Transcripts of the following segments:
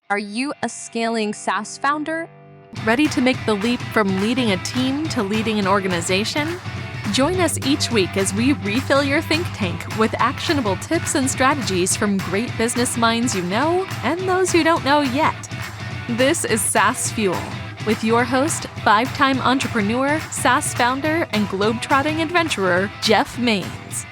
Are you a scaling SaaS founder? Ready to make the leap from leading a team to leading an organization? Join us each week as we refill your think tank with actionable tips and strategies from great business minds you know and those you don't know yet. This is SaaS Fuel with your host, 5-time entrepreneur, SaaS founder, and globetrotting adventurer, Jeff Maines.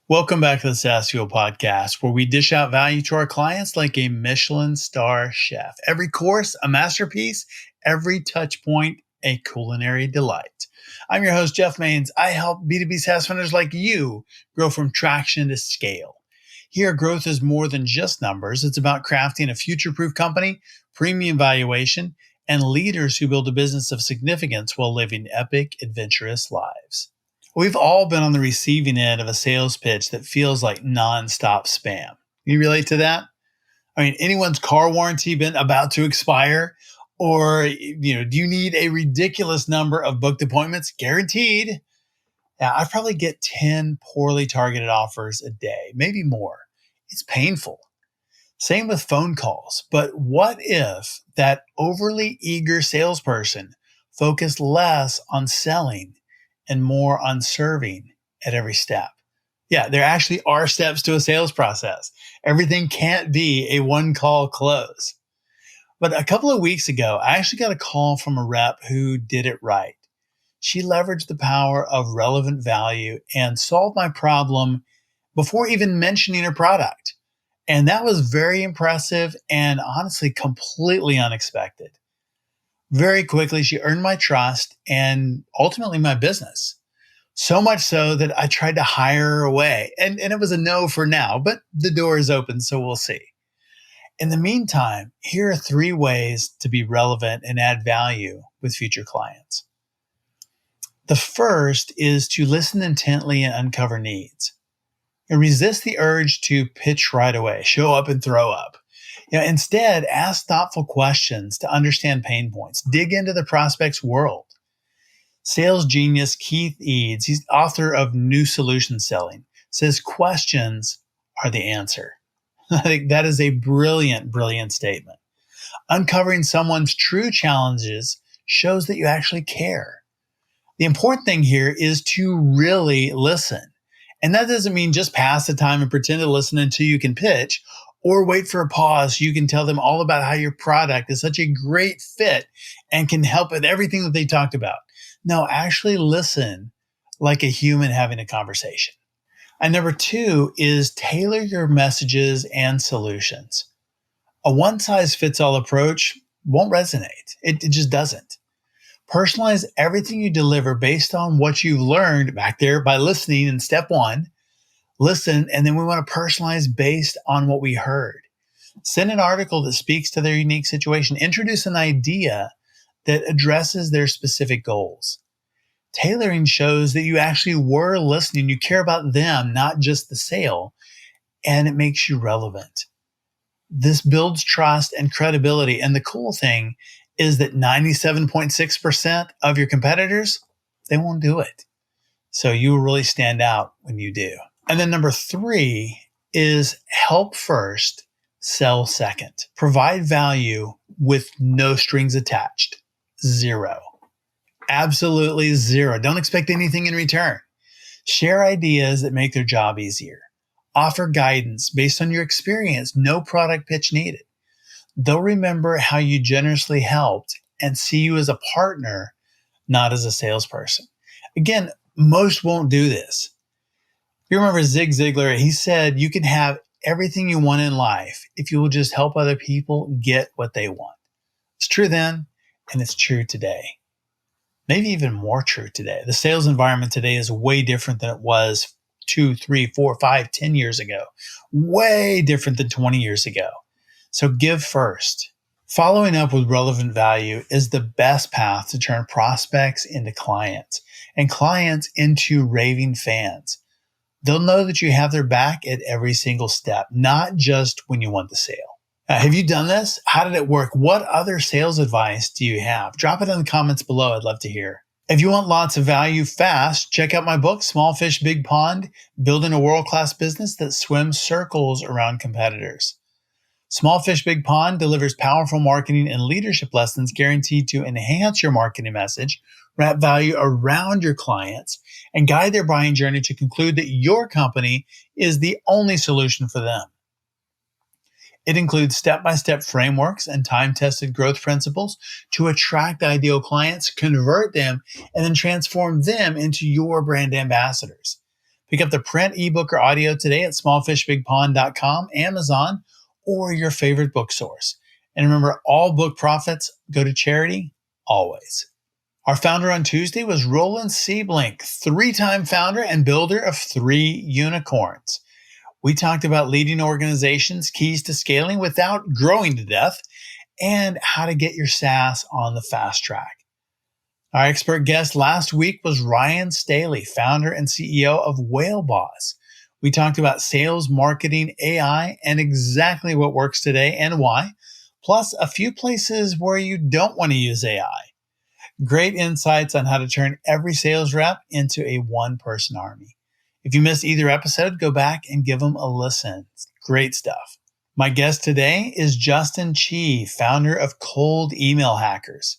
Welcome back to the SaaS Fuel podcast, where we dish out value to our clients like a Michelin star chef. Every course, a masterpiece, every touch point, a culinary delight. I'm your host, Jeff Maines. I help B2B SaaS founders like you grow from traction to scale. Here, growth is more than just numbers. It's about crafting a future-proof company, premium valuation, and leaders who build a business of significance while living epic, adventurous lives. We've all been on the receiving end of a sales pitch that feels like nonstop spam. You relate to that? I mean, anyone's car warranty been about to expire? Or, do you need a ridiculous number of booked appointments guaranteed? Now, I probably get 10 poorly targeted offers a day, maybe more. It's painful. Same with phone calls. But what if that overly eager salesperson focused less on selling and more on serving at every step? Yeah, there actually are steps to a sales process. Everything can't be a one-call close. But a couple of weeks ago, I actually got a call from a rep who did it right. She leveraged the power of relevant value and solved my problem before even mentioning her product. And that was very impressive and honestly completely unexpected. Very quickly, she earned my trust and ultimately my business. So much so that I tried to hire her away. And it was a no for now, but the door is open, so we'll see. In the meantime, here are 3 ways to be relevant and add value with future clients. The first is to listen intently and uncover needs. And resist the urge to pitch right away, show up and throw up. Instead, ask thoughtful questions to understand pain points. Dig into the prospect's world. Sales genius Keith Eads, he's author of New Solution Selling, says questions are the answer. I think that is a brilliant, brilliant statement. Uncovering someone's true challenges shows that you actually care. The important thing here is to really listen. And that doesn't mean just pass the time and pretend to listen until you can pitch, or wait for a pause so you can tell them all about how your product is such a great fit and can help with everything that they talked about. No, actually listen like a human having a conversation. And number 2 is tailor your messages and solutions. A one-size-fits-all approach won't resonate. It just doesn't. Personalize everything you deliver based on what you've learned back there by listening in step 1. Listen, and then we want to personalize based on what we heard. Send an article that speaks to their unique situation. Introduce an idea that addresses their specific goals. Tailoring shows that you actually were listening. You care about them, not just the sale, and it makes you relevant. This builds trust and credibility. And the cool thing is that 97.6% of your competitors, they won't do it. So you will really stand out when you do. And then number 3 is help first, sell second. Provide value with no strings attached. 0. Absolutely 0. Don't expect anything in return. Share ideas that make their job easier. Offer guidance based on your experience. No product pitch needed. They'll remember how you generously helped and see you as a partner, not as a salesperson. Again, most won't do this. You remember Zig Ziglar, he said, you can have everything you want in life if you will just help other people get what they want. It's true then, and it's true today. Maybe even more true today. The sales environment today is way different than it was 2, 3, 4, 5, 10 years ago. Way different than 20 years ago. So give first. Following up with relevant value is the best path to turn prospects into clients and clients into raving fans. They'll know that you have their back at every single step, not just when you want the sale. Have you done this? How did it work? What other sales advice do you have? Drop it in the comments below. I'd love to hear. If you want lots of value fast, check out my book, Small Fish, Big Pond, Building a World-Class Business that Swims Circles Around Competitors. Small Fish Big Pond delivers powerful marketing and leadership lessons guaranteed to enhance your marketing message, wrap value around your clients, and guide their buying journey to conclude that your company is the only solution for them. It includes step-by-step frameworks and time-tested growth principles to attract ideal clients, convert them, and then transform them into your brand ambassadors. Pick up the print, ebook, or audio today at smallfishbigpond.com, Amazon, or your favorite book source. And remember, all book profits go to charity, always. Our founder on Tuesday was Roland Sieblink, 3-time founder and builder of 3 unicorns. We talked about leading organizations, keys to scaling without growing to death, and how to get your SaaS on the fast track. Our expert guest last week was Ryan Staley, founder and CEO of WhaleBoss. We talked about sales, marketing, AI, and exactly what works today and why, plus a few places where you don't want to use AI. Great insights on how to turn every sales rep into a one-person army. If you missed either episode, go back and give them a listen. It's great stuff. My guest today is Justin Chi, founder of Cold Email Hackers.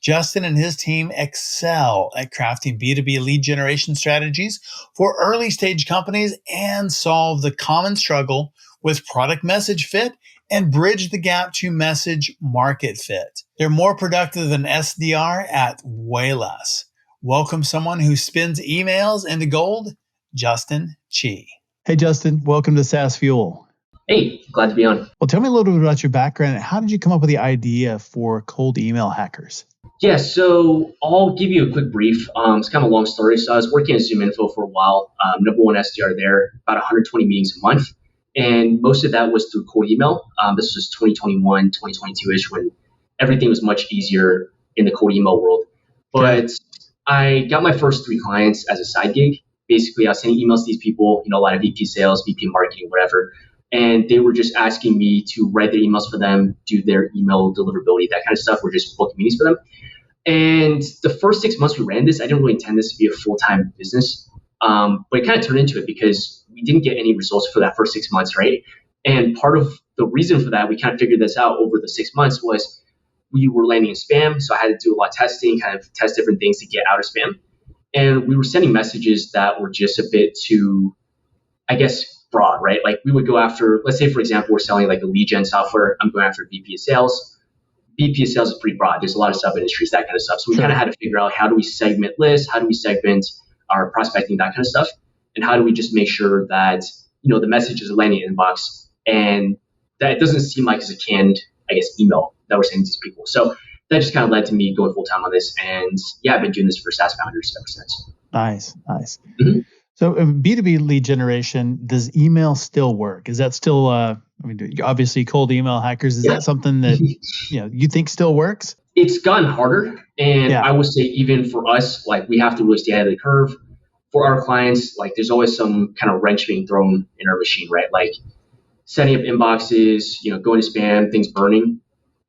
Justin and his team excel at crafting B2B lead generation strategies for early stage companies and solve the common struggle with product message fit and bridge the gap to message market fit. They're more productive than SDR at way less. Welcome someone who spins emails into gold, Justin Chi. Hey, Justin, welcome to SaaS Fuel. Hey, glad to be on. Well, tell me a little bit about your background and how did you come up with the idea for Cold Email Hackers? Yeah, so I'll give you a quick brief. It's kind of a long story. So I was working at ZoomInfo for a while, number one SDR there, about 120 meetings a month. And most of that was through cold email. This was 2021, 2022-ish when everything was much easier in the cold email world. But I got my first 3 clients as a side gig. Basically, I was sending emails to these people, a lot of VP sales, VP marketing, whatever. And they were just asking me to write their emails for them, do their email deliverability, that kind of stuff. We're just booking meetings for them. And the first 6 months we ran this, I didn't really intend this to be a full-time business. But it kind of turned into it because we didn't get any results for that first 6 months, right? And part of the reason for that, we kind of figured this out over the 6 months, was we were landing in spam. So I had to do a lot of testing, kind of test different things to get out of spam. And we were sending messages that were just a bit too, I guess, broad, right? Like we would go after, let's say, for example, we're selling like a lead gen software. I'm going after VP of sales. VP of sales is pretty broad. There's a lot of sub industries, that kind of stuff. So we kind of had to figure out, how do we segment lists? How do we segment our prospecting, that kind of stuff? And how do we just make sure that, the message is landing in inbox and that it doesn't seem like it's a canned, I guess, email that we're sending to these people. So that just kind of led to me going full time on this. And yeah, I've been doing this for SaaS founders ever since. Nice. Mm-hmm. So B2B lead generation, does email still work? Is that still, obviously Cold Email Hackers, is that something that, you think still works? It's gotten harder. And I would say even for us, like we have to really stay ahead of the curve. For our clients, like there's always some kind of wrench being thrown in our machine, right? Like setting up inboxes, going to spam, things burning.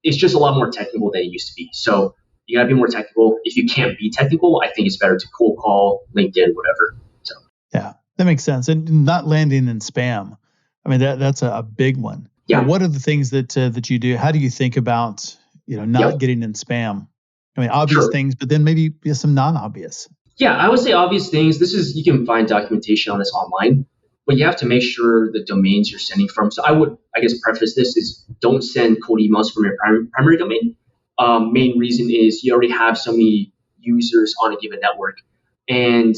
It's just a lot more technical than it used to be. So you got to be more technical. If you can't be technical, I think it's better to cold call, LinkedIn, whatever. So yeah, that makes sense. And not landing in spam. I mean, that's a big one. Yeah. But what are the things that you do? How do you think about, not getting in spam? I mean, obvious things, but then maybe some non-obvious. Yeah, I would say obvious things. You can find documentation on this online, but you have to make sure the domains you're sending from. So I would, preface this is don't send cold emails from your primary domain. Main reason is you already have so many users on a given network. And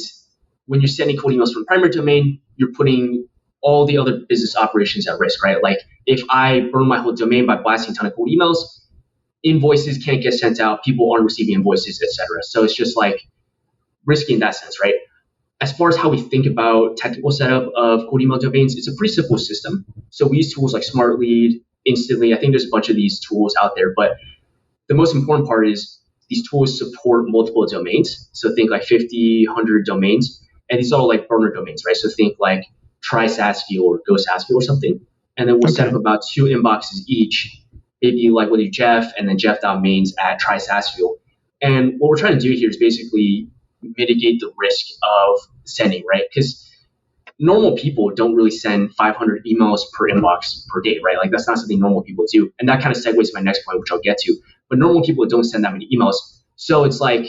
when you're sending cold emails from primary domain, you're putting all the other business operations at risk, right? Like if I burn my whole domain by blasting a ton of cold emails, invoices can't get sent out, people aren't receiving invoices, etc. So it's just like risky in that sense, right? As far as how we think about technical setup of cold email domains, it's a pretty simple system. So we use tools like SmartLead, Instantly. I think there's a bunch of these tools out there, but the most important part is these tools support multiple domains. So think like 50, 100 domains, and these are all like burner domains, right? So think like try SaaS Fuel or go SaaS Fuel or something. And then we'll set up about 2 inboxes each, maybe like with Jeff and then jeff.mains at try SaaS Fuel. And what we're trying to do here is basically mitigate the risk of sending, right? Because normal people don't really send 500 emails per inbox per day, right? Like that's not something normal people do. And that kind of segues to my next point, which I'll get to. But normal people don't send that many emails. So it's like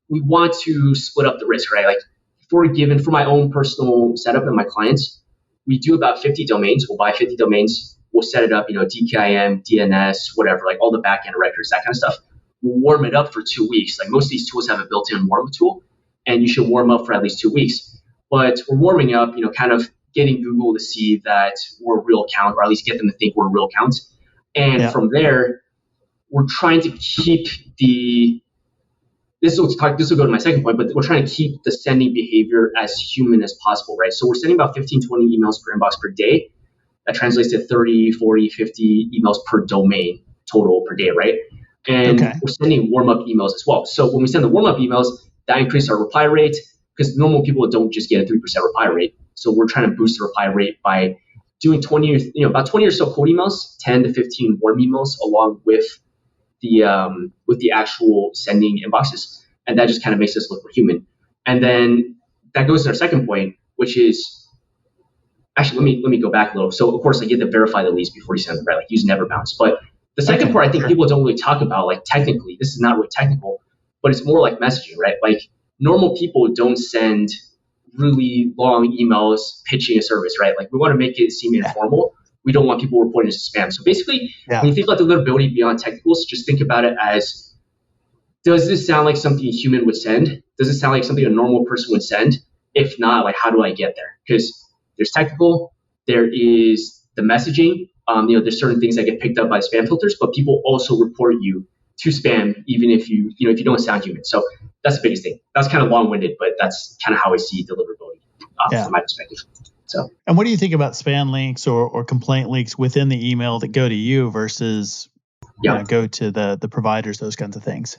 we want to split up the risk, right? Like for my own personal setup and my clients, we do about 50 domains. We'll buy 50 domains. We'll set it up, DKIM, DNS, whatever, like all the backend records, that kind of stuff. We'll warm it up for 2 weeks. Like most of these tools have a built-in warm-up tool, and you should warm up for at least 2 weeks. But we're warming up, kind of getting Google to see that we're a real account, or at least get them to think we're a real account. And from there, we're trying to keep this will go to my second point, but we're trying to keep the sending behavior as human as possible, right? So we're sending about 15, 20 emails per inbox per day. That translates to 30, 40, 50 emails per domain total per day, right? And we're sending warm-up emails as well. So when we send the warm-up emails, that increases our reply rate, because normal people don't just get a 3% reply rate. So we're trying to boost the reply rate by doing about 20 or so cold emails, 10 to 15 warm emails, along with the actual sending inboxes. And that just kind of makes us look more human. And then that goes to our second point, which is, actually, let me go back a little. So of course, you have to verify the leads before you send them, right? Like use never bounce. But the second part, I think people don't really talk about, like technically, this is not really technical, but it's more like messaging, right? Like normal people don't send really long emails pitching a service, right? Like we want to make it seem informal. We don't want people reporting it as spam. So basically, when you think about deliverability beyond technicals, just think about it as, does this sound like something a human would send? Does it sound like something a normal person would send? If not, like how do I get there? Because there's technical, there is the messaging. There's certain things that get picked up by spam filters, but people also report you to spam, even if you don't sound human. So that's the biggest thing. That's kind of long-winded, but that's kind of how I see deliverability from my perspective. So, and what do you think about spam links or complaint links within the email that go to you versus go to the providers, those kinds of things?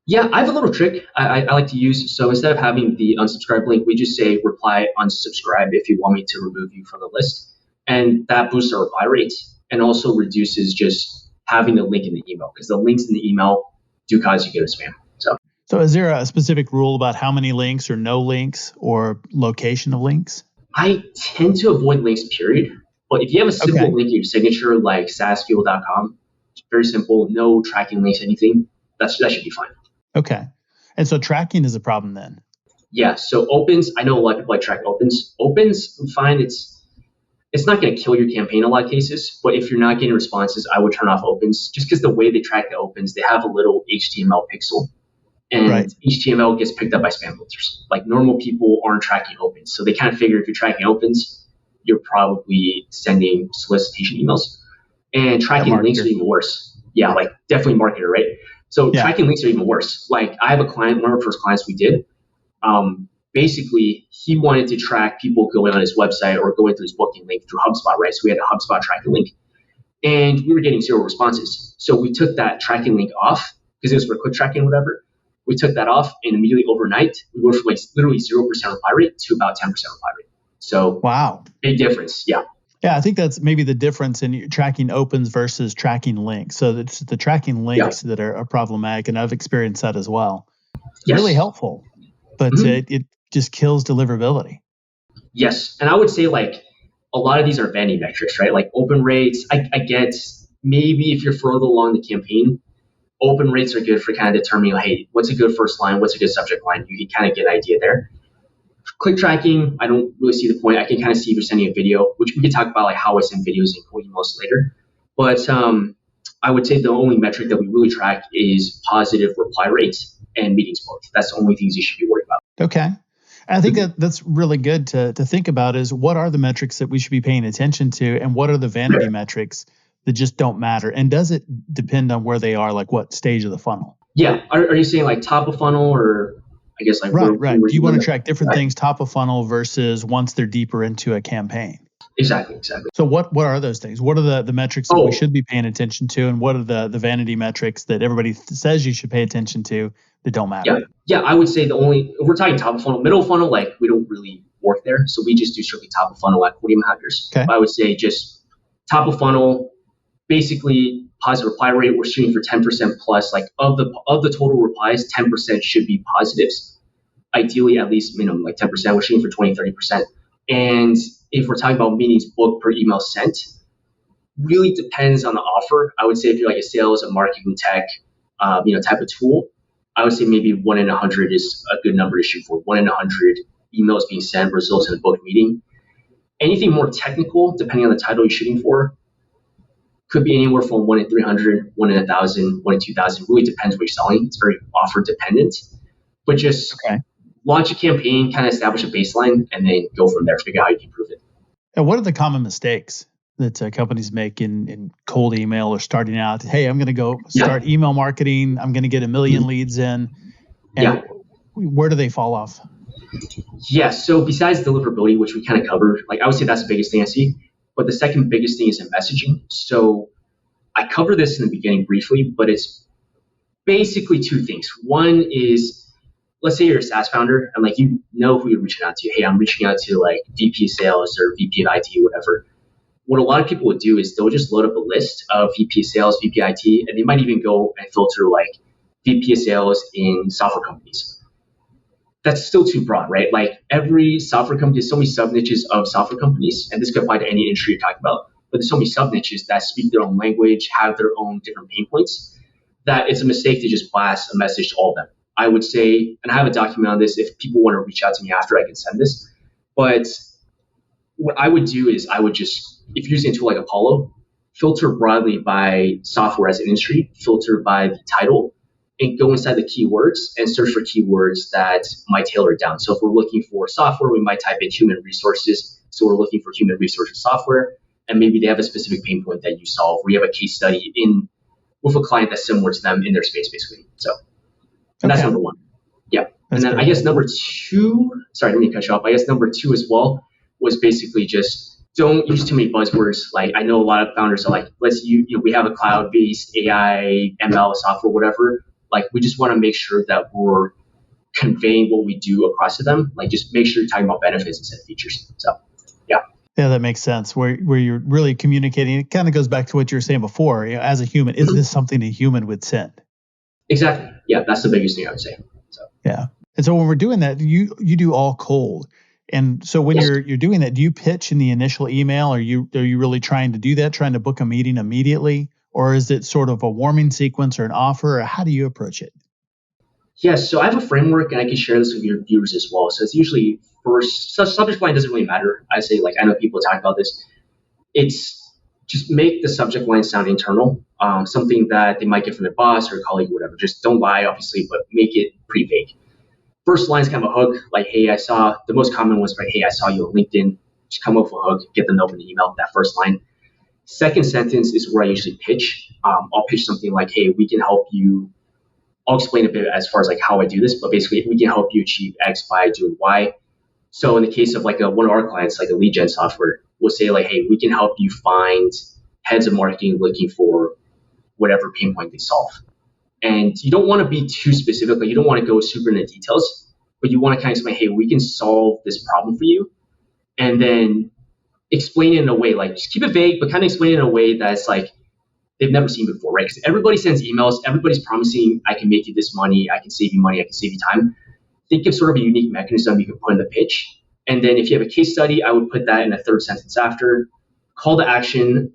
Yeah, I have a little trick I like to use. So instead of having the unsubscribe link, we just say reply unsubscribe if you want me to remove you from the list. And that boosts our reply rates and also reduces just having the link in the email, because the links in the email do cause you to go to spam. So is there a specific rule about how many links or no links or location of links? I tend to avoid links, period. But if you have a simple link in your signature, like saasfuel.com, very simple, no tracking links, anything, that should be fine. Okay. And so tracking is a problem then? Yeah. So opens, I know a lot of people like track opens. Opens, I'm fine. It's not going to kill your campaign in a lot of cases, but if you're not getting responses, I would turn off opens, just because the way they track the opens, they have a little HTML pixel, and HTML gets picked up by spam filters. Like normal people aren't tracking opens. So they kind of figure if you're tracking opens, you're probably sending solicitation emails, and tracking links are even worse. Yeah. Like definitely marketer, right? So tracking links are even worse. Like I have a client, one of our first clients we did, basically he wanted to track people going on his website or going through his booking link through HubSpot, right? So we had a HubSpot tracking link, and we were getting 0 responses. So we took that tracking link off, because it was for quick tracking, whatever. We took that off, and immediately overnight, we went from like literally 0% reply rate to about 10% reply rate. So big difference. Yeah. Yeah, I think that's maybe the difference in tracking opens versus tracking links. So it's the tracking links that are problematic, and I've experienced that as well. Yes. Really helpful, but it just kills deliverability. Yes, and I would say like a lot of these are vanity metrics, right? Like open rates, I get maybe if you're further along the campaign, open rates are good for kind of determining, hey, what's a good first line, what's a good subject line? You can kind of get an idea there. Click tracking, I don't really see the point. I can kind of see if you're sending a video, which we could talk about, like how I send videos and cold emails later. But I would say the only metric that we really track is positive reply rates and meetings booked. That's the only things you should be worried about. Okay. I think that's really good to think about, is what are the metrics that we should be paying attention to, and what are the vanity metrics that just don't matter? And does it depend on where they are, like what stage of the funnel? Yeah. Are you saying like top of funnel, or I guess like right. Do you want to track different things top of funnel versus once they're deeper into a campaign? Exactly. So what are those things? What are the metrics that we should be paying attention to, and what are the vanity metrics that everybody says you should pay attention to that don't matter? Yeah. I would say if we're talking top of funnel, middle of funnel, like we don't really work there. So we just do strictly top of funnel at Cold Email Hackers. Okay. I would say just top of funnel, basically positive reply rate. We're shooting for 10% plus. Like of the total replies, 10% should be positives. Ideally, at least minimum like 10%. We're shooting for 20, 30%. And if we're talking about meetings booked per email sent, really depends on the offer. I would say if you're like a sales, a marketing tech, type of tool, I would say maybe 1 in 100 is a good number to shoot for. 1 in 100 emails being sent results in a booked meeting. Anything more technical, depending on the title you're shooting for, could be anywhere from 1 in 300, 1 in 1,000, 1 in 2,000. Really depends what you're selling. It's very offer dependent. But just launch a campaign, kind of establish a baseline, and then go from there. Figure out how you can improve it. And what are the common mistakes that companies make in cold email or starting out? Hey, I'm going to go start email marketing. I'm going to get 1 million leads in. And where do they fall off? Yeah. So besides deliverability, which we kind of covered, like I would say that's the biggest thing I see. But the second biggest thing is in messaging. So I covered this in the beginning briefly, but it's basically two things. One is, let's say you're a SaaS founder and like you know who you're reaching out to. Hey, I'm reaching out to like VP sales or VP of IT, whatever. What a lot of people would do is they'll just load up a list of VP sales, VP IT, and they might even go and filter like VP sales in software companies. That's still too broad, right? Like every software company, there's so many sub niches of software companies, and this could apply to any industry you're talking about, but there's so many sub niches that speak their own language, have their own different pain points, that it's a mistake to just blast a message to all of them. I would say, and I have a document on this, if people want to reach out to me after, I can send this. But what I would do is I would just, if you're using a tool like Apollo, filter broadly by software as an industry, filter by the title, and go inside the keywords and search for keywords that might tailor it down. So if we're looking for software, we might type in human resources. So we're looking for human resources software, and maybe they have a specific pain point that you solve, where you have a case study with a client that's similar to them in their space, basically. So that's number one. Yeah. And then I guess number two, sorry, I didn't mean to cut you off. I guess number two as well was basically just don't use too many buzzwords. Like I know a lot of founders are like, we have a cloud-based AI, ML software, whatever. Like we just want to make sure that we're conveying what we do across to them. Like just make sure you're talking about benefits instead of features. So yeah, that makes sense. Where you're really communicating. It kind of goes back to what you were saying before. As a human, is this something a human would send? Exactly. Yeah, that's the biggest thing I would say. So yeah, and so when we're doing that, you do all cold. And so when you're doing that, do you pitch in the initial email? Are you really trying to do that, trying to book a meeting immediately? Or is it sort of a warming sequence or an offer? Or how do you approach it? Yes, so I have a framework and I can share this with your viewers as well. So it's usually first, subject line doesn't really matter. I say, like, I know people talk about this. It's just make the subject line sound internal, something that they might get from their boss or a colleague or whatever. Just don't lie, obviously, but make it pretty vague. First line is kind of a hook, like, hey, the most common was, hey, I saw you on LinkedIn. Just come up with a hook, get them to open the email, that first line. Second sentence is where I usually pitch. I'll pitch something like, hey, we can help you. I'll explain a bit as far as like how I do this, but basically we can help you achieve X by doing Y. So in the case of like one of our clients, like a lead gen software, we'll say like, hey, we can help you find heads of marketing looking for whatever pain point they solve. And you don't want to be too specific. Like you don't want to go super into details, but you want to kind of explain, hey, we can solve this problem for you. And then explain it in a way, like just keep it vague, but kind of explain it in a way that's like they've never seen before, right? Because everybody sends emails, everybody's promising, I can make you this money, I can save you money, I can save you time. Think of sort of a unique mechanism you can put in the pitch. And then if you have a case study, I would put that in a third sentence after. Call to action.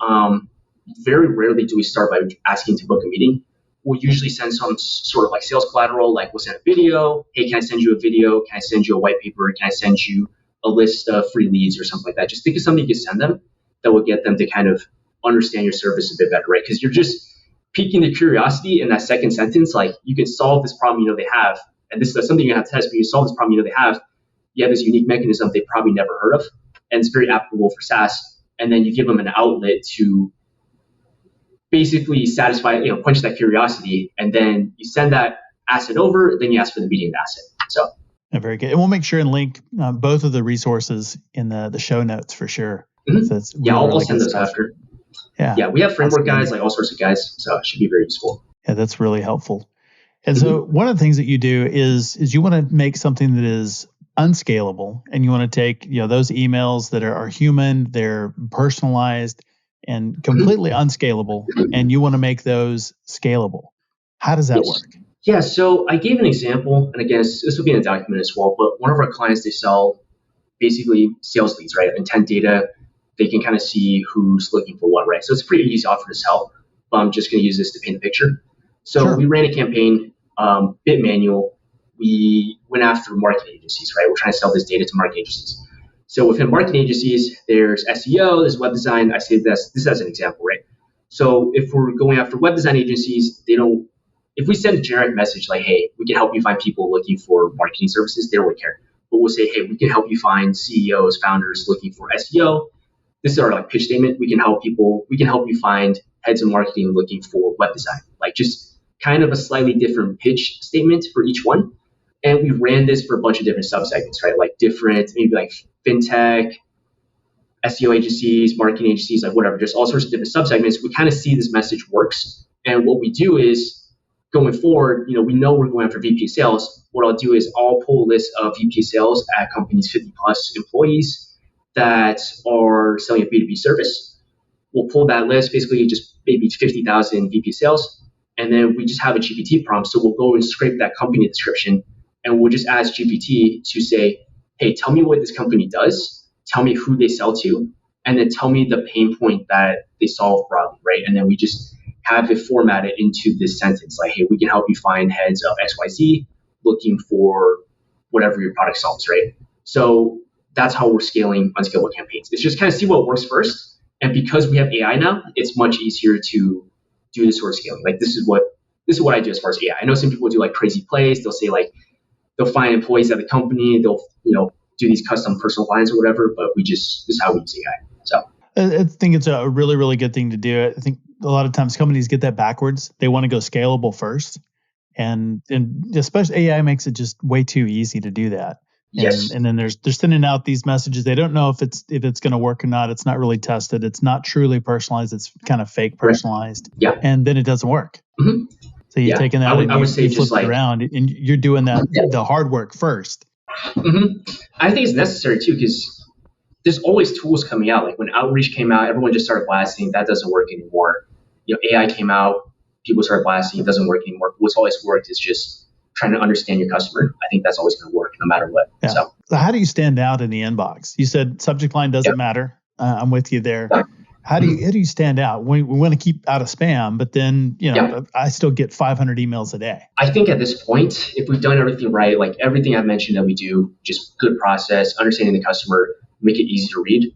Very rarely do we start by asking to book a meeting. We'll usually send some sort of like sales collateral, like we'll send a video. Hey, can I send you a video? Can I send you a white paper? Can I send you a list of free leads or something like that? Just think of something you can send them that will get them to kind of understand your service a bit better, right? Because you're just piquing their curiosity in that second sentence. Like you can solve this problem they have, and this is something you have to test, but you solve this problem they have. You have this unique mechanism they probably never heard of, and it's very applicable for SaaS. And then you give them an outlet to basically satisfy, quench that curiosity, and then you send that asset over, then you ask for the meeting of the asset. So yeah, very good. And we'll make sure and link both of the resources in the show notes for sure. Mm-hmm. So it's I'll send those after. Yeah, we have framework guides, like all sorts of guides, so it should be very useful. Yeah, that's really helpful. And so one of the things that you do is you want to make something that is unscalable, and you want to take those emails that are human, they're personalized and completely unscalable, and you want to make those scalable. How does that work? Yeah, so I gave an example, and again, this will be in a document as well, but one of our clients, they sell basically sales leads, right? Intent data. They can kind of see who's looking for what, right? So it's a pretty easy offer to sell. But I'm just going to use this to paint a picture. So we ran a campaign, bit manual. We went after marketing agencies, right? We're trying to sell this data to marketing agencies. So within marketing agencies, there's SEO, there's web design. I say this as an example, right? So if we're going after web design agencies, if we send a generic message like, hey, we can help you find people looking for marketing services, they don't really care. But we'll say, hey, we can help you find CEOs, founders looking for SEO. This is our pitch statement. We can help you find heads of marketing looking for web design. Just kind of a slightly different pitch statement for each one. And we ran this for a bunch of different subsegments, right? Maybe fintech, SEO agencies, marketing agencies, whatever, just all sorts of different subsegments. We kind of see this message works. And what we do is going forward, we know we're going after VP sales. What I'll do is I'll pull a list of VP sales at companies 50 plus employees that are selling a B2B service. We'll pull that list, basically just maybe 50,000 VP sales. And then we just have a GPT prompt. So we'll go and scrape that company description and we'll just ask GPT to say, hey, tell me what this company does. Tell me who they sell to. And then tell me the pain point that they solve broadly, right? And then we just have it formatted into this sentence like, hey, we can help you find heads of XYZ looking for whatever your product solves, right? So that's how we're scaling unscalable campaigns. It's just kind of see what works first. And because we have AI now, it's much easier to do this sort of scaling. This is what I do as far as AI. I know some people do crazy plays. They'll say they'll find employees at the company. They'll do these custom personal lines or whatever. But this is how we use AI. So I think it's a really, really good thing to do. I think a lot of times companies get that backwards. They want to go scalable first. And especially AI makes it just way too easy to do that. Yes. And then they're sending out these messages. They don't know if it's going to work or not. It's not really tested. It's not truly personalized. It's kind of fake personalized. Yeah. And then it doesn't work. Mm-hmm. So you're taking that I would say you flip it around and you're doing the hard work first. Mm-hmm. I think it's necessary too because there's always tools coming out. When Outreach came out, everyone just started blasting. That doesn't work anymore. AI came out, people started blasting. It doesn't work anymore. What's always worked is just trying to understand your customer. I think that's always going to work no matter what. Yeah. So how do you stand out in the inbox? You said subject line doesn't matter. I'm with you there. How do you stand out? We want to keep out of spam, but then I still get 500 emails a day. I think at this point, if we've done everything right, everything I've mentioned that we do, just good process, understanding the customer, make it easy to read.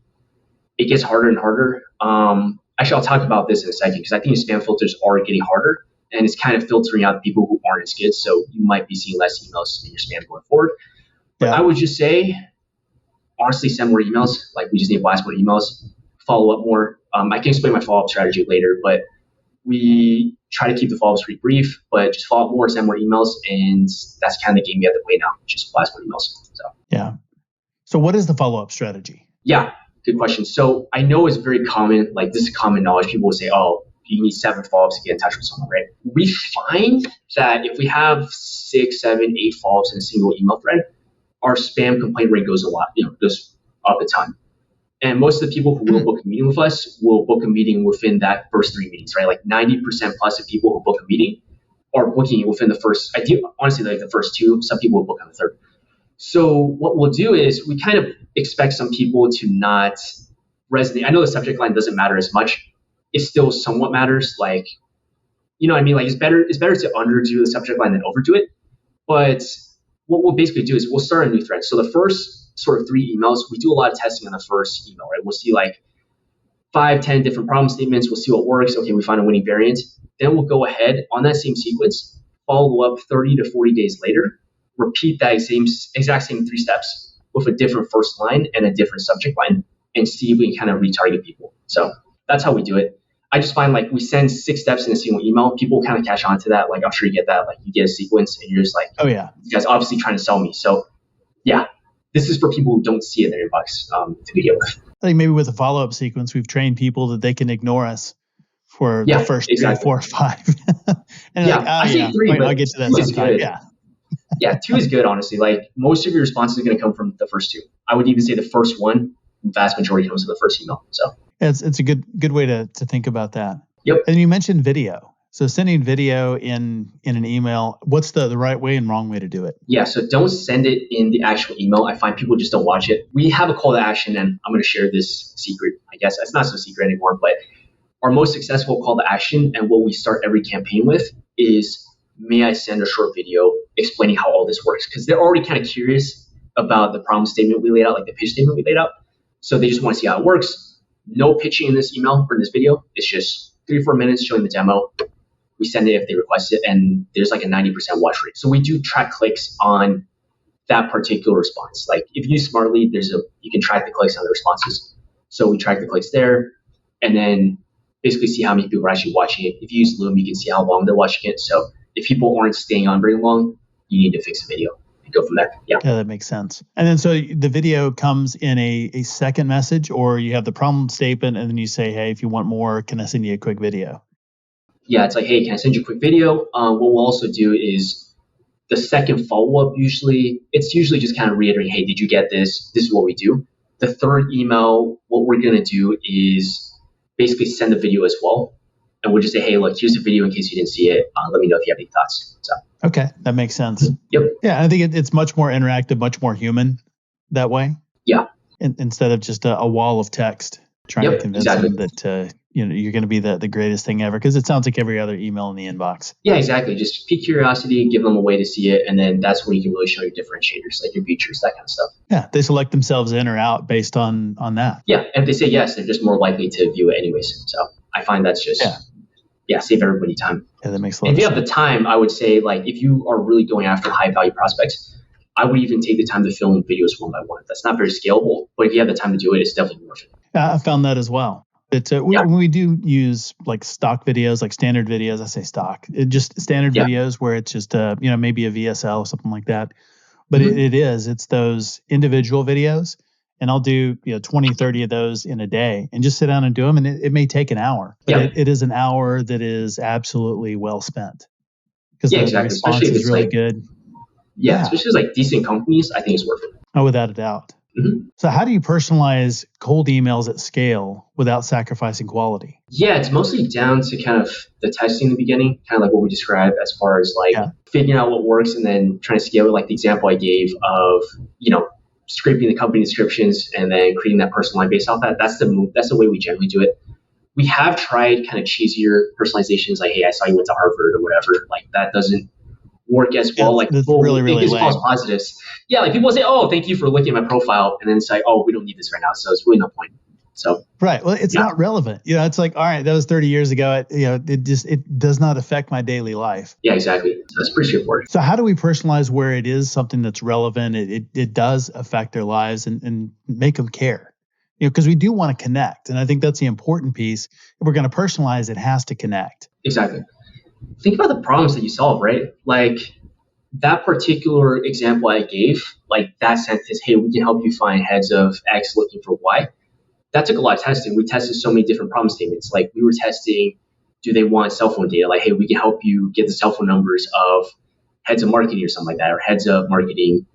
It gets harder and harder. Actually, I'll talk about this in a second because I think spam filters are getting harder. And it's kind of filtering out the people who aren't as good. So you might be seeing less emails in your spam going forward. But I would just say, honestly, send more emails. We just need to blast more emails, follow up more. I can explain my follow-up strategy later, but we try to keep the follow-ups pretty brief, but just follow up more, send more emails. And that's kind of the game we have to play now, just blast more emails. So what is the follow-up strategy? Yeah, good question. So I know it's very common, this is common knowledge. People will say, oh, you need 7 follow-ups to get in touch with someone, right? We find that if we have 6, 7, 8 follow-ups in a single email thread, our spam complaint rate goes goes up a ton. And most of the people who will book a meeting with us will book a meeting within that first 3 meetings, right? 90% plus of people who book a meeting are booking it within the first, honestly, the first 2. Some people will book on the third. So what we'll do is we kind of expect some people to not resonate. I know the subject line doesn't matter as much. It still somewhat matters. You know what I mean? It's better to underdo the subject line than overdo it. But what we'll basically do is we'll start a new thread. So the first sort of 3 emails, we do a lot of testing on the first email, right? We'll see 5, 10 different problem statements. We'll see what works. Okay, we find a winning variant. Then we'll go ahead on that same sequence, follow up 30 to 40 days later, repeat that exact same 3 steps with a different first line and a different subject line and see if we can kind of retarget people. So that's how we do it. I just find we send 6 steps in a single email. People kind of catch on to that. I'm sure you get that. You get a sequence and you're just oh yeah, this guy's obviously trying to sell me. So yeah, this is for people who don't see it in their inbox to begin with. I think maybe with a follow-up sequence, we've trained people that they can ignore us for the first 3, 4, or 5. And I say 3, but I'll get to that sometime. Yeah, 2 is good, honestly. Most of your responses are going to come from the first 2. I would even say the first one, vast majority comes from the first email. So it's a good way to think about that. Yep. And you mentioned video. So sending video in an email, what's the right way and wrong way to do it? Yeah, so don't send it in the actual email. I find people just don't watch it. We have a call to action, and I'm going to share this secret. I guess it's not so secret anymore, but our most successful call to action and what we start every campaign with is, may I send a short video explaining how all this works? Because they're already kind of curious about the problem statement we laid out, like the pitch statement we laid out. So they just want to see how it works. No pitching in this email or in this video. It's just 3 or 4 minutes showing the demo. We send it if they request it, and there's like a 90% watch rate. So we do track clicks on that particular response. Like if you use Smartly, you can track the clicks on the responses. So we track the clicks there, and then basically see how many people are actually watching it. If you use Loom, you can see how long they're watching it. So if people aren't staying on very long, you need to fix the video and go from there. Yeah, that makes sense. And then so the video comes in a second message, or you have the problem statement, and then you say, hey, if you want more, can I send you a quick video? Yeah, it's like, hey, can I send you a quick video? What we'll also do is the second follow-up it's usually just kind of reiterating, hey, did you get this? This is what we do. The third email, what we're going to do is basically send the video as well. And we'll just say, hey, look, here's the video in case you didn't see it. Let me know if you have any thoughts. So. Okay, that makes sense. Yep. Yeah, I think it's much more interactive, much more human that way. Yeah. Instead of just a wall of text trying to convince them that you're going to be the greatest thing ever, because it sounds like every other email in the inbox. Yeah, exactly. Just pique curiosity, give them a way to see it, and then that's where you can really show your differentiators, like your features, that kind of stuff. Yeah, they select themselves in or out based on that. Yeah, and if they say yes, they're just more likely to view it anyways. So I find that's just save everybody time. Yeah, that makes a lot of sense. If sense. you have the time, I would say, like, if you are really going after high value prospects, I would even take the time to film videos one by one. That's not very scalable, but if you have the time to do it, it's definitely worth it. I found that as well. When we do use like stock videos, like standard videos, I say stock, just standard videos where it's just maybe a VSL or something like that. But it's those individual videos, and I'll do 20, 30 of those in a day and just sit down and do them. And it may take an hour, but it is an hour that is absolutely well spent, because the response is really good. Yeah, especially like decent companies, I think it's worth it. Oh, without a doubt. Mm-hmm. So how do you personalize cold emails at scale without sacrificing quality? Yeah, it's mostly down to kind of the testing in the beginning, kind of like what we described as far as like figuring out what works and then trying to scale it, like the example I gave of, scraping the company descriptions and then creating that personal line based off that. That's the way we generally do it. We have tried kind of cheesier personalizations, like, hey, I saw you went to Harvard or whatever. Like that doesn't work as well. Like really it false positives. Yeah, like people say, oh, thank you for looking at my profile, and then it's like, oh, we don't need this right now, so it's really no point. So right, well, it's not relevant. It's like, all right, that was 30 years ago. It does not affect my daily life. Yeah, exactly. So that's pretty straightforward. So how do we personalize where it is something that's relevant? It does affect their lives and make them care. Because we do want to connect, and I think that's the important piece. If we're going to personalize, it has to connect. Exactly. Think about the problems that you solve, right? Like that particular example I gave, like that sentence, hey, we can help you find heads of X looking for Y. That took a lot of testing. We tested so many different problem statements. Like we were testing, do they want cell phone data? Like, hey, we can help you get the cell phone numbers of heads of marketing or something like that, or heads of marketing,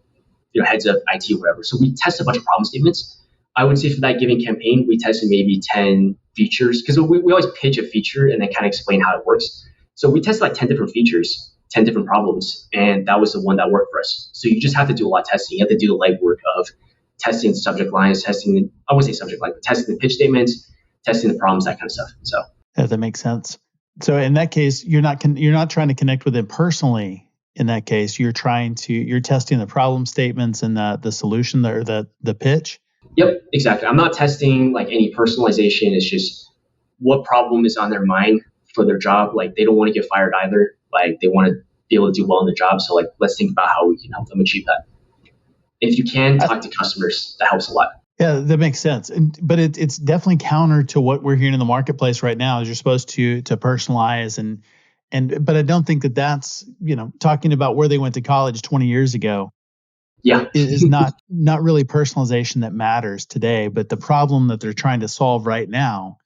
heads of IT or whatever. So we tested a bunch of problem statements. I would say for that given campaign, we tested maybe 10 features, because we always pitch a feature and then kind of explain how it works. So we tested like 10 different features, 10 different problems, and that was the one that worked for us. So you just have to do a lot of testing. You have to do the legwork of testing subject lines, I wouldn't say subject line, but testing the pitch statements, testing the problems, that kind of stuff. So that makes sense. So in that case, you're not trying to connect with them personally. In that case, you're testing the problem statements and the solution or the pitch. Yep, exactly. I'm not testing like any personalization. It's just what problem is on their mind for their job. Like they don't want to get fired either. Like they want to be able to do well in the job. So like, let's think about how we can help them achieve that. If you can talk to customers, that helps a lot. Yeah, that makes sense. But it's definitely counter to what we're hearing in the marketplace right now. Is you're supposed to personalize but I don't think that's talking about where they went to college 20 years ago. Yeah, is not really personalization that matters today, but the problem that they're trying to solve right now,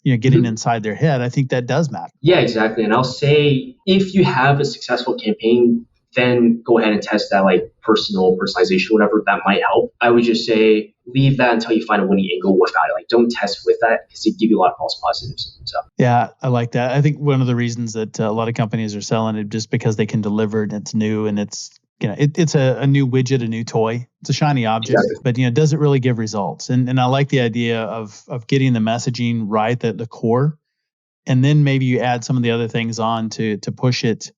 getting inside their head, I think that does matter. Yeah, exactly. And I'll say if you have a successful campaign, then go ahead and test that like personalization, whatever that might help. I would just say leave that until you find a winning angle without it. Like don't test with that because it give you a lot of false positives. So Yeah, I like that. I think one of the reasons that a lot of companies are selling it just because they can deliver it and it's new and it's it's a new widget, a new toy. It's a shiny object, exactly. but does it really give results? And I like the idea of getting the messaging right at the core, and then maybe you add some of the other things on to push it.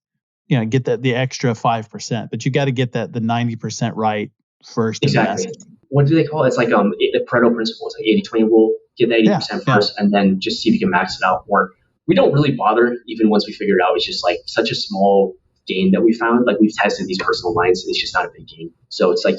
Get the extra 5%, but you got to get the 90% right first in the Exactly. message. What do they call it? It's like the Pareto principle. It's like 80-20 rule. Get the 80% first and then just see if you can max it out more. We don't really bother even once we figure it out. It's just like such a small gain that we found. Like we've tested these personal lines and it's just not a big gain. So it's like,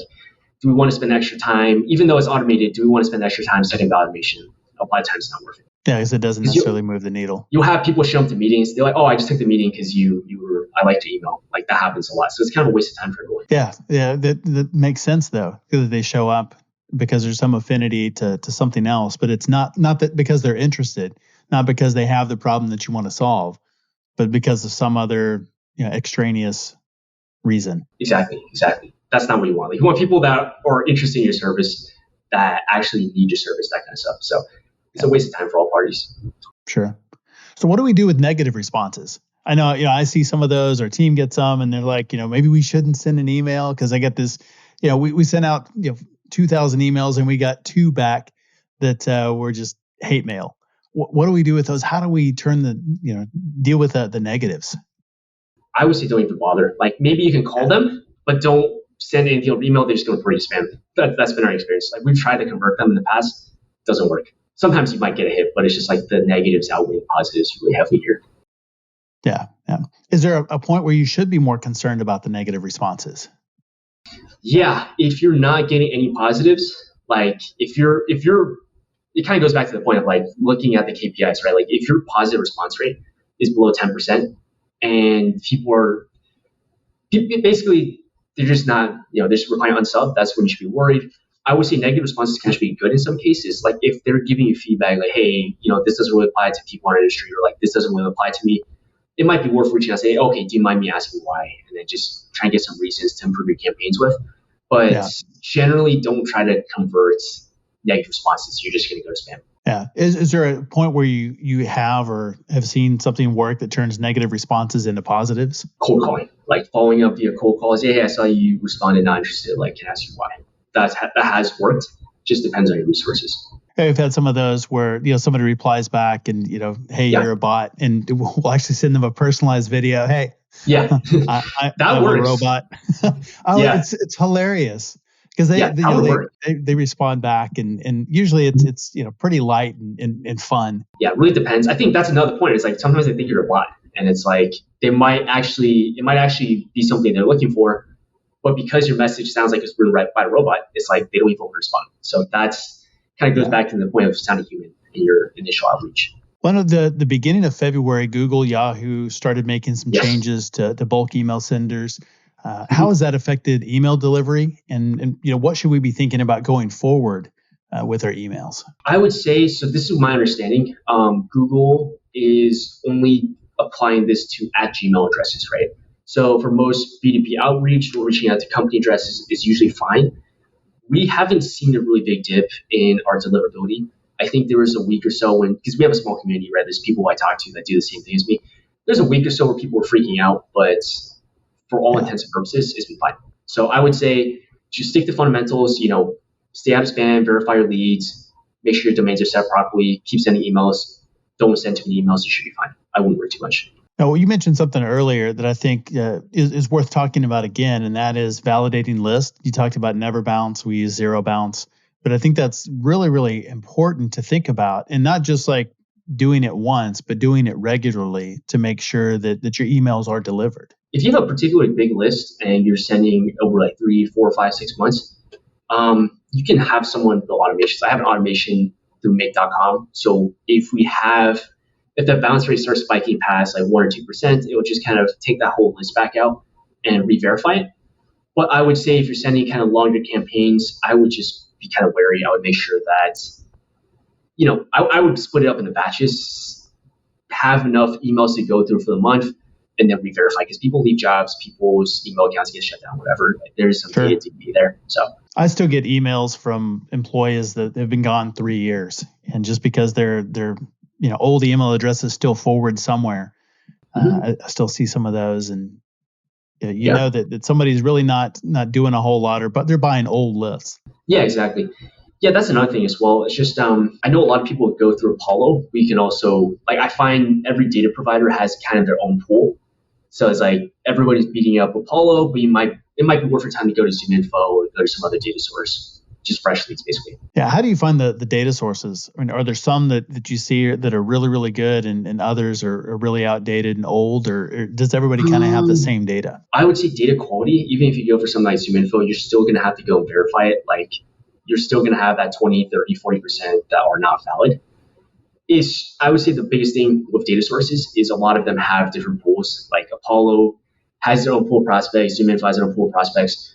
do we want to spend extra time, even though it's automated, do we want to spend extra time setting the automation? A lot of times it's not worth it. Yeah, because it doesn't necessarily move the needle. You'll have people show up to meetings. They're like, oh, I just took the meeting because I like to email. Like that happens a lot. So it's kind of a waste of time for everyone. Yeah. That makes sense though, because they show up because there's some affinity to something else, but it's not that because they're interested, not because they have the problem that you want to solve, but because of some other extraneous reason. Exactly. That's not what you want. Like you want people that are interested in your service, that actually need your service, that kind of stuff. So it's a waste of time for all parties. Sure. So what do we do with negative responses? I know, I see some of those, our team gets some and they're like, maybe we shouldn't send an email because I get this, we sent out, 2,000 emails and we got 2 back that were just hate mail. What do we do with those? How do we deal with the negatives? I would say don't even bother. Like maybe you can call them, but don't send anything over email. They're just going to report you spam. That's been our experience. Like we've tried to convert them in the past. Doesn't work. Sometimes you might get a hit, but it's just like the negatives outweigh positives really heavily here. Yeah. Is there a point where you should be more concerned about the negative responses? Yeah. If you're not getting any positives, like if you're, it kind of goes back to the point of like looking at the KPIs, right? Like if your positive response rate is below 10% and people are basically, they're just not, they're just replying unsub, that's when you should be worried. I would say negative responses can actually be good in some cases. Like if they're giving you feedback, like, hey, this doesn't really apply to people in our industry, or like this doesn't really apply to me, it might be worth reaching out and say, okay, do you mind me asking why? And then just try and get some reasons to improve your campaigns with. But generally, don't try to convert negative responses. You're just going to go to spam. Yeah. Is there a point where you have or have seen something work that turns negative responses into positives? Cold calling, like following up via cold calls. Hey, I saw you responded not interested. Like, can I ask you why? That has worked. Just depends on your resources. Hey, we've had some of those where somebody replies back and hey, you're a bot, and we'll actually send them a personalized video. Hey, I'm works. A robot. It's hilarious because they respond back and usually it's pretty light and fun. Yeah, it really depends. I think that's another point. It's like sometimes they think you're a bot, and it's like it might actually be something they're looking for. But because your message sounds like it's written right by a robot, it's like they don't even respond. So that's kind of goes back to the point of sounding human in your initial outreach. One of the beginning of February, Google, Yahoo started making some changes to bulk email senders. How has that affected email delivery? And what should we be thinking about going forward with our emails? I would say, so this is my understanding. Google is only applying this to @Gmail addresses, right? So for most B2B outreach, we're reaching out to company addresses is usually fine. We haven't seen a really big dip in our deliverability. I think there was a week or so because we have a small community, right? There's people I talk to that do the same thing as me. There's a week or so where people were freaking out, but for all intents and purposes, it's been fine. So I would say just stick to fundamentals, stay out of spam, verify your leads, make sure your domains are set properly, keep sending emails. Don't send too many emails, you should be fine. I wouldn't worry too much. Now, you mentioned something earlier that I think is worth talking about again, and that is validating lists. You talked about never bounce. We use zero bounce. But I think that's really, really important to think about, and not just like doing it once, but doing it regularly to make sure that your emails are delivered. If you have a particularly big list and you're sending over like 3, 4, 5, 6 months, you can have someone build automations. I have an automation through make.com. So if the bounce rate starts spiking past like 1 or 2%, it will just kind of take that whole list back out and re-verify it. But I would say if you're sending kind of longer campaigns, I would just be kind of wary. I would make sure that, I would split it up into batches, have enough emails to go through for the month, and then re-verify, because people leave jobs, people's email accounts get shut down, whatever. Like, there's some Sure. data to be there. So I still get emails from employees that have been gone 3 years, and just because their old email address is still forward somewhere, I still see some of those, and you know that somebody's really not doing a whole lot, but they're buying old lists. Yeah, exactly. Yeah, that's another thing as well. It's just I know a lot of people go through Apollo. We can also, like, I find every data provider has kind of their own pool. So it's like everybody's beating up Apollo, but it might be worth your time to go to ZoomInfo or go to some other data source, just fresh leads basically. Yeah, how do you find the data sources? I mean, are there some that you see that are really, really good and others are really outdated and old, or does everybody kind of have the same data? I would say data quality, even if you go for something like ZoomInfo, you're still going to have to go and verify it. Like, you're still going to have that 20, 30, 40% that are not valid. I would say the biggest thing with data sources is a lot of them have different pools. Like Apollo has their own pool of prospects, ZoomInfo has their own pool of prospects.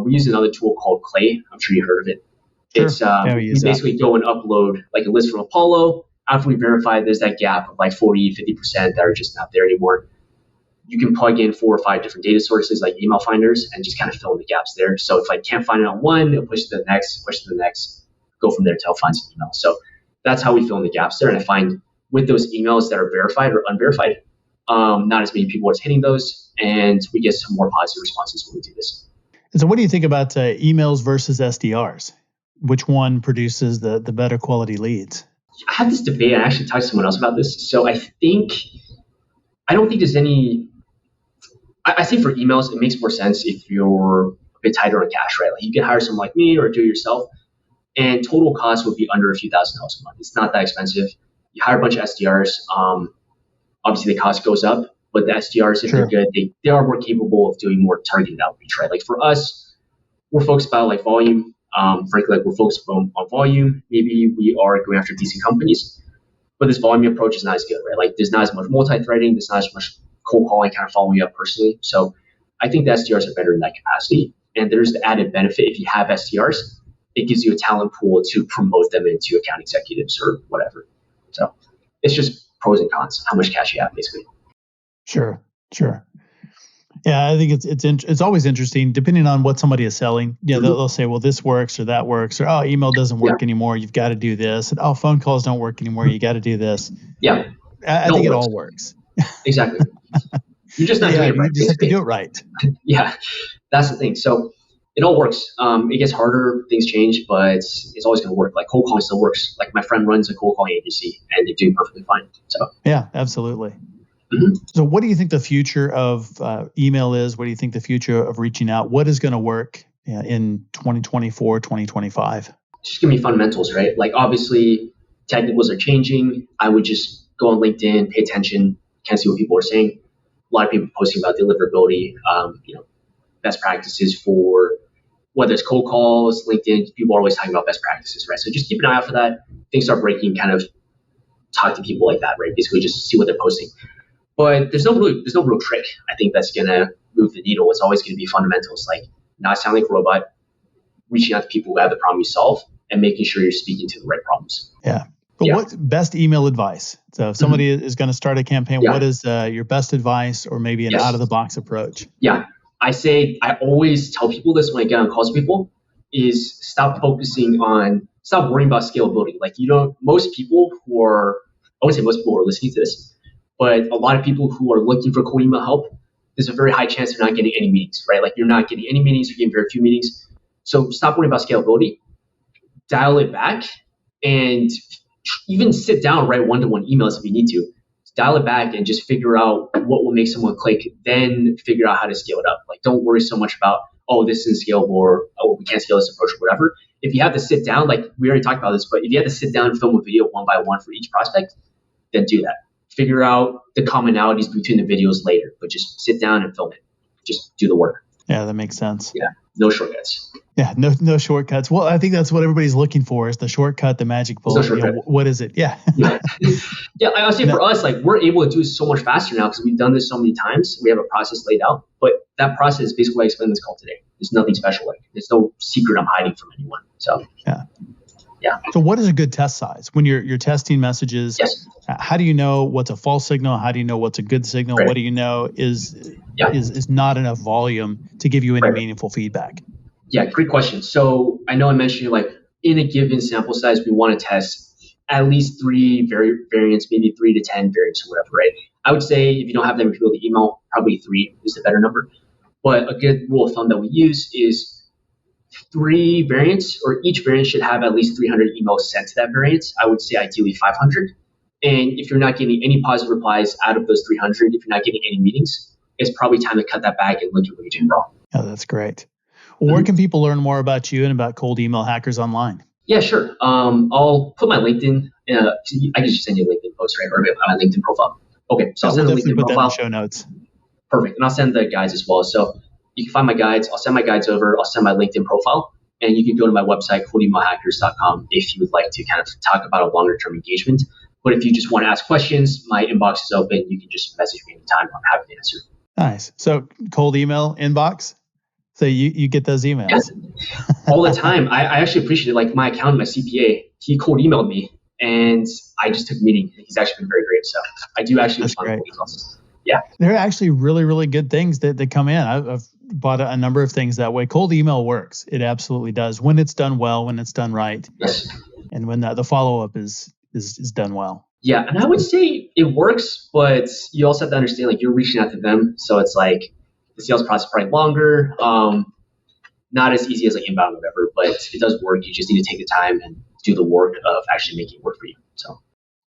We use another tool called Clay. I'm sure you heard of it. Sure. It's we basically go and upload like a list from Apollo. After we verify there's that gap of like 40, 50% that are just not there anymore. You can plug in 4 or 5 different data sources like email finders and just kind of fill in the gaps there. So if I can't find it on one, it'll push to the next, go from there until it finds an email. So that's how we fill in the gaps there. And I find with those emails that are verified or unverified, not as many people are hitting those, and we get some more positive responses when we do this. And so what do you think about emails versus SDRs? Which one produces the better quality leads? I had this debate. I actually talked to someone else about this. So I don't think there's any. I think for emails, it makes more sense if you're a bit tighter on cash, right? Like, you can hire someone like me or do it yourself, and total cost would be under a few $1,000 a month. It's not that expensive. You hire a bunch of SDRs. Obviously, the cost goes up, but the SDRs, if they're good, they are more capable of doing more targeted outreach, right? Like for us, we're focused about like volume. Frankly, like we're focused on volume. Maybe we are going after decent companies, but this volume approach is not as good, right? Like there's not as much multi-threading. There's not as much cold calling, kind of following you up personally. So I think the SDRs are better in that capacity. And there's the added benefit if you have SDRs, it gives you a talent pool to promote them into account executives or whatever. So it's just pros and cons, how much cash you have, basically. Sure. Yeah, I think it's always interesting, depending on what somebody is selling. Yeah, they'll say, well, this works or that works, or email doesn't work anymore. You've got to do this. And phone calls don't work anymore. You got to do this. Yeah, I think it all works. Exactly. You're just not doing it right. You just have to do it right. Yeah, that's the thing. So it all works. It gets harder, things change, but it's always going to work. Like cold calling still works. Like my friend runs a cold calling agency, and they're doing perfectly fine. So yeah, absolutely. Mm-hmm. So what do you think the future of email is? What do you think the future of reaching out? What is going to work in 2024, 2025? It's just going to be fundamentals, right? Like obviously technicals are changing. I would just go on LinkedIn, pay attention, kind of see what people are saying. A lot of people posting about deliverability, best practices for whether it's cold calls, LinkedIn. People are always talking about best practices, right? So just keep an eye out for that. Things start breaking, kind of talk to people like that, right? Basically just see what they're posting. But there's no real trick. I think that's going to move the needle. It's always going to be fundamentals, like not sounding like a robot, reaching out to people who have the problem you solve, and making sure you're speaking to the right problems. Yeah. But what's best email advice? So if somebody is going to start a campaign, what is your best advice, or maybe an out-of-the-box approach? Yeah. I always tell people this when I get on calls with people, is stop worrying about scalability. Like most people I wouldn't say most people are listening to this, but a lot of people who are looking for cold email help, there's a very high chance they're not getting any meetings, right? Like you're not getting any meetings, you're getting very few meetings. So stop worrying about scalability, dial it back, and even sit down, write one-to-one emails if you need to. Dial it back and just figure out what will make someone click, then figure out how to scale it up. Like don't worry so much about, this isn't scalable, or we can't scale this approach or whatever. If you have to sit down, like we already talked about this, but if you have to sit down and film a video one by one for each prospect, then do that. Figure out the commonalities between the videos later, but just sit down and film it. Just do the work. Yeah, that makes sense. Yeah, no shortcuts. Yeah, no shortcuts. Well, I think that's what everybody's looking for, is the shortcut, the magic bullet. No what is it? Yeah. Yeah, I would say for us, like we're able to do it so much faster now because we've done this so many times. We have a process laid out, but that process is basically what I explained in this call today. There's nothing special. Like there's no secret I'm hiding from anyone. So yeah. Yeah. So what is a good test size when you're testing messages? Yes. How do you know what's a false signal? How do you know what's a good signal? Right. What do you know is Yeah. not enough volume to give you any Right. meaningful feedback? Yeah, great question. So I know I mentioned like in a given sample size, we want to test at least 3 variants, maybe 3 to 10 variants or whatever, right? I would say if you don't have them with the email, probably 3 is the better number. But a good rule of thumb that we use is 3 variants, or each variant should have at least 300 emails sent to that variant. I would say ideally 500. And if you're not getting any positive replies out of those 300, if you're not getting any meetings, it's probably time to cut that back and look at what you're doing wrong. Oh, that's great. Well, where can people learn more about you and about cold email hackers online? Yeah, sure. I'll put my LinkedIn. I can just send you a LinkedIn post, right? Or my LinkedIn profile. Okay, so I'll send a LinkedIn put profile. That in the show notes. Perfect. And I'll send the guides as well. So you can find my guides. I'll send my guides over. I'll send my LinkedIn profile. And you can go to my website, coldemailhackers.com, if you would like to kind of talk about a longer term engagement. But if you just want to ask questions, my inbox is open. You can just message me anytime. I'm happy to answer. Nice. So cold email inbox. So you get those emails. Yes. All the time. I actually appreciate it. Like my accountant, my CPA, he cold emailed me and I just took a meeting. He's actually been very great. So I do actually respond to emails. Yeah. There are actually really, really good things that come in. I've bought a number of things that way. Cold email works. It absolutely does when it's done well, when it's done right. Yes. And when the follow-up is done well. Yeah. And I would say it works, but you also have to understand, like, you're reaching out to them. So it's like the sales process is probably longer. Not as easy as like inbound or whatever, but it does work. You just need to take the time and do the work of actually making it work for you. So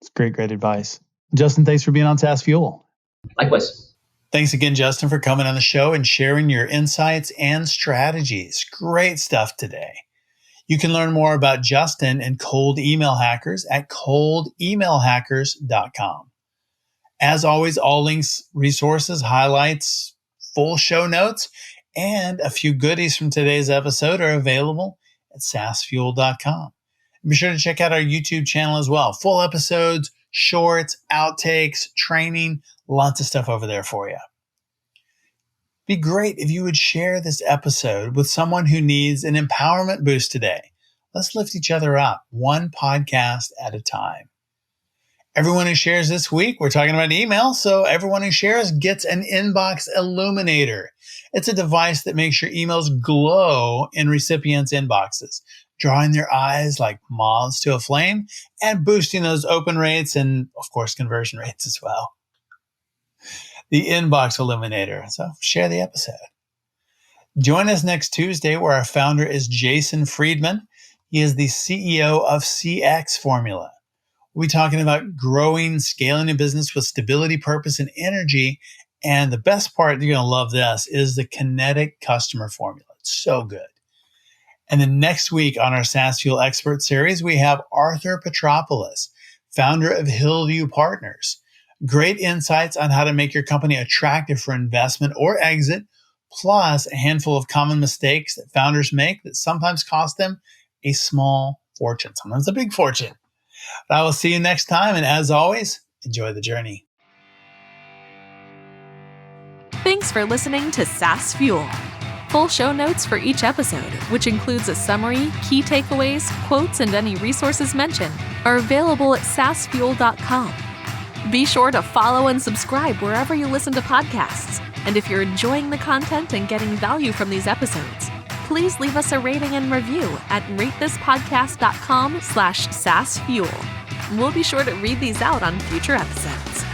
it's great advice. Justin, thanks for being on SaaS Fuel. Likewise. Thanks again, Justin, for coming on the show and sharing your insights and strategies. Great stuff today. You can learn more about Justin and cold email hackers at coldemailhackers.com. As always, all links, resources, highlights, full show notes, and a few goodies from today's episode are available at saasfuel.com. Be sure to check out our YouTube channel as well. Full episodes, shorts, outtakes, training, lots of stuff over there for you. Be great if you would share this episode with someone who needs an empowerment boost today. Let's lift each other up, one podcast at a time. Everyone who shares this week, we're talking about email, so everyone who shares gets an inbox illuminator. It's a device that makes your emails glow in recipients' inboxes, drawing their eyes like moths to a flame and boosting those open rates and, of course, conversion rates as well. The Inbox Illuminator. So share the episode. Join us next Tuesday where our founder is Jason Friedman. He is the CEO of CX Formula. We'll be talking about growing, scaling a business with stability, purpose, and energy. And the best part, you're going to love this, is the kinetic customer formula. It's so good. And then next week on our SaaS Fuel Expert Series, we have Arthur Petropoulos, founder of Hillview Partners. Great insights on how to make your company attractive for investment or exit, plus a handful of common mistakes that founders make that sometimes cost them a small fortune, sometimes a big fortune. But I will see you next time, and as always, enjoy the journey. Thanks for listening to SaaS Fuel. Full show notes for each episode, which includes a summary, key takeaways, quotes, and any resources mentioned, are available at saasfuel.com. Be sure to follow and subscribe wherever you listen to podcasts. And if you're enjoying the content and getting value from these episodes, please leave us a rating and review at ratethispodcast.com/saasfuel. We'll be sure to read these out on future episodes.